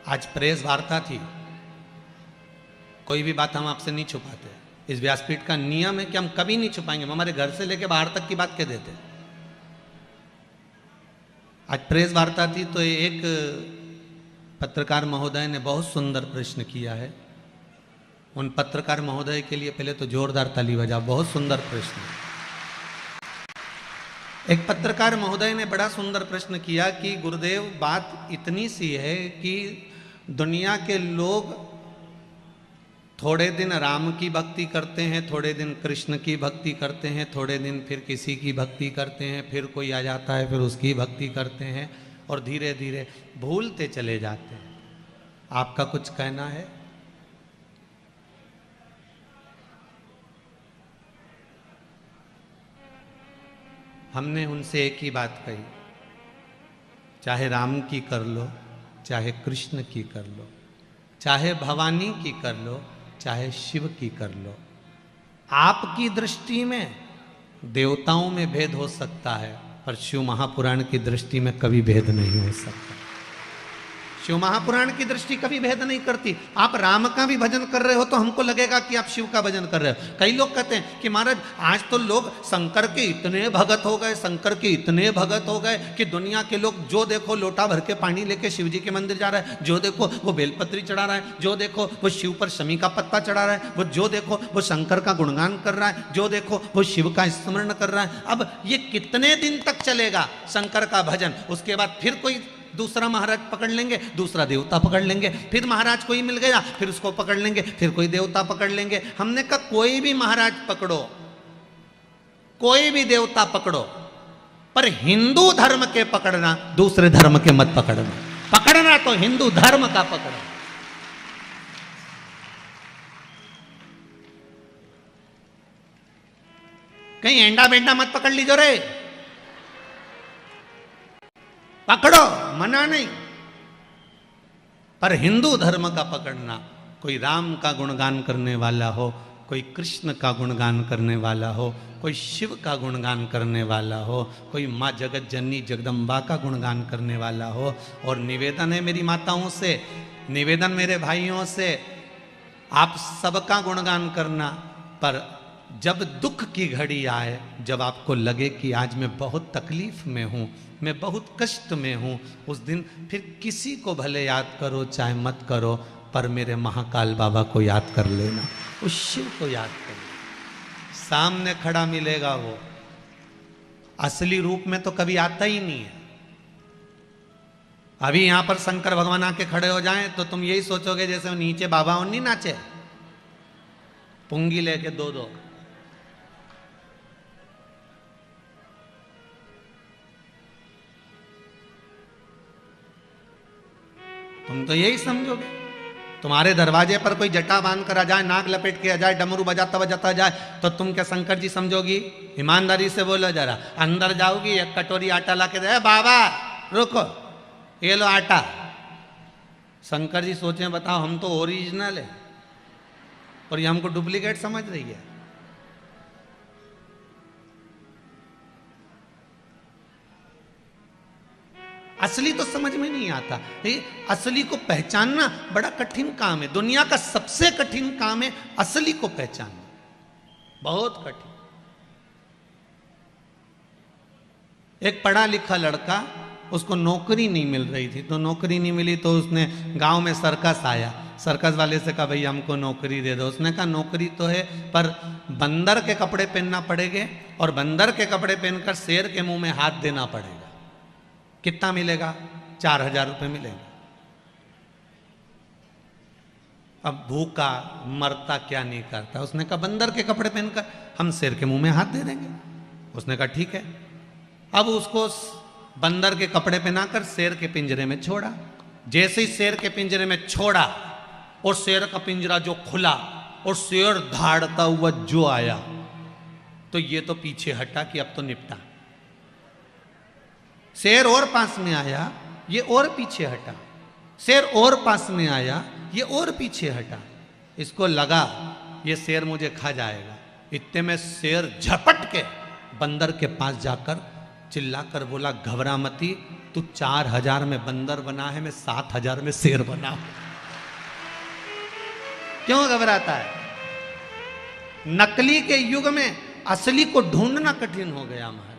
आज प्रेस वार्ता थी, कोई भी बात हम आपसे नहीं छुपाते। इस व्यासपीठ का नियम है कि हम कभी नहीं छुपाएंगे, हम हमारे घर से लेकर बाहर तक की बात कह देते। आज प्रेस वार्ता थी तो एक पत्रकार महोदय ने बहुत सुंदर प्रश्न किया है। उन पत्रकार महोदय के लिए पहले तो जोरदार ताली बजाओ, बहुत सुंदर प्रश्न। एक पत्रकार महोदय ने बड़ा सुंदर प्रश्न किया कि गुरुदेव, बात इतनी सी है कि दुनिया के लोग थोड़े दिन राम की भक्ति करते हैं, थोड़े दिन कृष्ण की भक्ति करते हैं, थोड़े दिन फिर किसी की भक्ति करते हैं, फिर कोई आ जाता है फिर उसकी भक्ति करते हैं और धीरे धीरे भूलते चले जाते हैं। आपका कुछ कहना है? हमने उनसे एक ही बात कही, चाहे राम की कर लो, चाहे कृष्ण की कर लो, चाहे भवानी की कर लो, चाहे शिव की कर लो, आपकी दृष्टि में देवताओं में भेद हो सकता है, पर शिव महापुराण की दृष्टि में कभी भेद नहीं हो सकता। शिव महापुराण की दृष्टि कभी भेद नहीं करती। आप राम का भी भजन कर रहे हो तो हमको लगेगा कि आप शिव का भजन कर रहे हो। कई लोग कहते हैं कि महाराज आज तो लोग शंकर के इतने भगत हो गए, शंकर के इतने भगत हो गए कि दुनिया के लोग जो देखो लोटा भर के पानी लेके शिव जी के मंदिर जा रहा है, जो देखो वो बेलपत्री चढ़ा रहा है, जो देखो वो शिव पर शमी का पत्ता चढ़ा रहा है, वो जो देखो वो शंकर का गुणगान कर रहा है, जो देखो वो शिव का स्मरण कर रहा है। अब ये कितने दिन तक चलेगा शंकर का भजन? उसके बाद फिर कोई दूसरा महाराज पकड़ लेंगे, दूसरा देवता पकड़ लेंगे, फिर महाराज कोई मिल गया फिर उसको पकड़ लेंगे, फिर कोई देवता पकड़ लेंगे। हमने कहा कोई भी महाराज पकड़ो, कोई भी देवता पकड़ो, पर हिंदू धर्म के पकड़ना, दूसरे धर्म के मत पकड़ना। पकड़ना तो हिंदू धर्म का पकड़ना। कहीं एंडा बेंडा मत पकड़ लीजो रे, पकड़ो, मना नहीं, पर हिंदू धर्म का पकड़ना। कोई राम का गुणगान करने वाला हो, कोई कृष्ण का गुणगान करने वाला हो, कोई शिव का गुणगान करने वाला हो, कोई माँ जगत जननी जगदम्बा का गुणगान करने वाला हो। और निवेदन है मेरी माताओं से, निवेदन मेरे भाइयों से, आप सबका गुणगान करना, पर जब दुख की घड़ी आए, जब आपको लगे कि आज मैं बहुत तकलीफ में हूँ, मैं बहुत कष्ट में हूँ, उस दिन फिर किसी को भले याद करो चाहे मत करो, पर मेरे महाकाल बाबा को याद कर लेना, उस शिव को याद कर लेना। सामने खड़ा मिलेगा वो, असली रूप में तो कभी आता ही नहीं है। अभी यहां पर शंकर भगवान आके खड़े हो जाएं तो तुम यही सोचोगे जैसे नीचे बाबा और नहीं नाचे, पुंगी लेके दो दो। तुम तो यही समझोगे। तुम्हारे दरवाजे पर कोई जटा बांध कर आ जाए, नाक लपेट के आ जाए, डमरू बजाता बजाता जाए, तो तुम क्या शंकर जी समझोगी? ईमानदारी से बोलो जरा। अंदर जाओगी, एक कटोरी आटा ला के दे, बाबा रुको ये लो आटा। शंकर जी सोचे बताओ हम तो ओरिजिनल है और ये हमको डुप्लीकेट समझ रही है। असली तो समझ में नहीं आता। असली को पहचानना बड़ा कठिन काम है। दुनिया का सबसे कठिन काम है असली को पहचानना, बहुत कठिन। एक पढ़ा लिखा लड़का, उसको नौकरी नहीं मिल रही थी, तो नौकरी नहीं मिली तो उसने गांव में सर्कस आया, सर्कस वाले से कहा भैया हमको नौकरी दे दो। उसने कहा नौकरी तो है पर बंदर के कपड़े पहनना पड़ेंगे और बंदर के कपड़े पहनकर शेर के मुंह में हाथ देना पड़ेगा। कितना मिलेगा? 4000 रुपये मिलेंगे। अब भूखा मरता क्या नहीं करता। उसने कहा बंदर के कपड़े पहनकर हम शेर के मुंह में हाथ दे देंगे। उसने कहा ठीक है। अब उसको बंदर के कपड़े पहनाकर शेर के पिंजरे में छोड़ा। जैसे ही शेर के पिंजरे में छोड़ा और शेर का पिंजरा जो खुला और शेर धाड़ता हुआ जो आया, तो ये तो पीछे हटा कि अब तो निपटा। शेर और पास में आया, ये और पीछे हटा। शेर और पास में आया, ये और पीछे हटा। इसको लगा ये शेर मुझे खा जाएगा। इतने में शेर झपट के बंदर के पास जाकर चिल्लाकर बोला घबरा मती, तू 4000 में बंदर बना है, मैं 7000 में शेर बना हूं। क्यों घबराता है? नकली के युग में असली को ढूंढना कठिन हो गया महाराज।